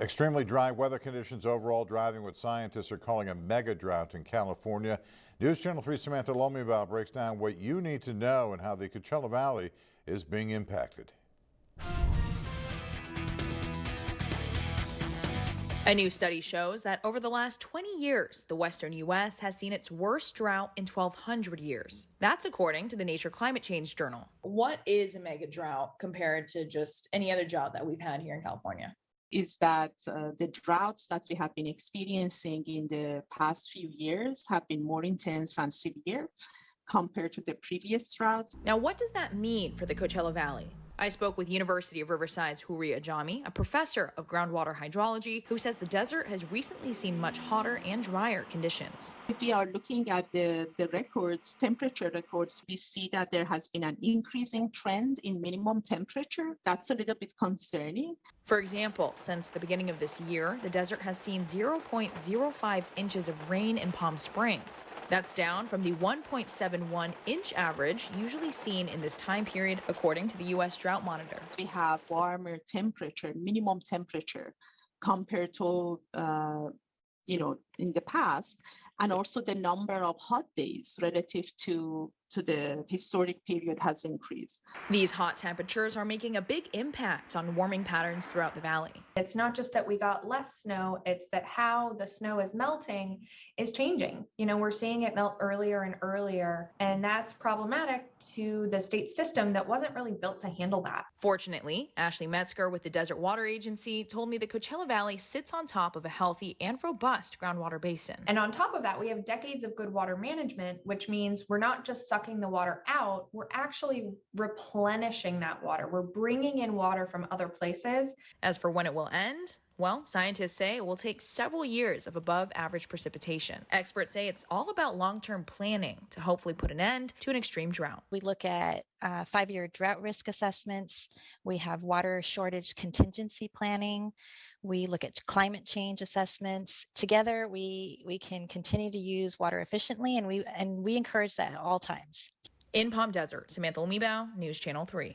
Extremely dry weather conditions overall driving what scientists are calling a mega drought in California. News Channel 3 Samantha Lomiba breaks down what you need to know and how the Coachella Valley is being impacted. A new study shows that over the last 20 years, the western U.S. has seen its worst drought in 1,200 years. That's according to the Nature Climate Change Journal. What is a mega drought compared to just any other drought that we've had here in California? Is that the droughts that we have been experiencing in the past few years have been more intense and severe compared to the previous droughts. Now, what does that mean for the Coachella Valley? I spoke with University of Riverside's Huri Ajami, a professor of groundwater hydrology, who says the desert has recently seen much hotter and drier conditions. If we are looking at the records, temperature records, we see that there has been an increasing trend in minimum temperature. That's a little bit concerning. For example, since the beginning of this year, the desert has seen 0.05 inches of rain in Palm Springs. That's down from the 1.71 inch average usually seen in this time period, according to the U.S. Drought Monitor. We have warmer temperature, minimum temperature, compared to in the past, and also the number of hot days relative to the historic period has increased. These hot temperatures are making a big impact on warming patterns throughout the valley. It's not just that we got less snow, it's that how the snow is melting is changing. We're seeing it melt earlier and earlier, and that's problematic to the state system that wasn't really built to handle that. Fortunately, Ashley Metzger with the Desert Water Agency told me the Coachella Valley sits on top of a healthy and robust groundwater basin. And on top of that, we have decades of good water management, which means we're not just sucking the water out, we're actually replenishing that water. We're bringing in water from other places. As for when it will end, well, scientists say it will take several years of above average precipitation. Experts say it's all about long-term planning to hopefully put an end to an extreme drought. We look at 5-year drought risk assessments. We have water shortage contingency planning. We look at climate change assessments. Together, we can continue to use water efficiently, and we encourage that at all times. In Palm Desert, Samantha Lomiba, News Channel 3.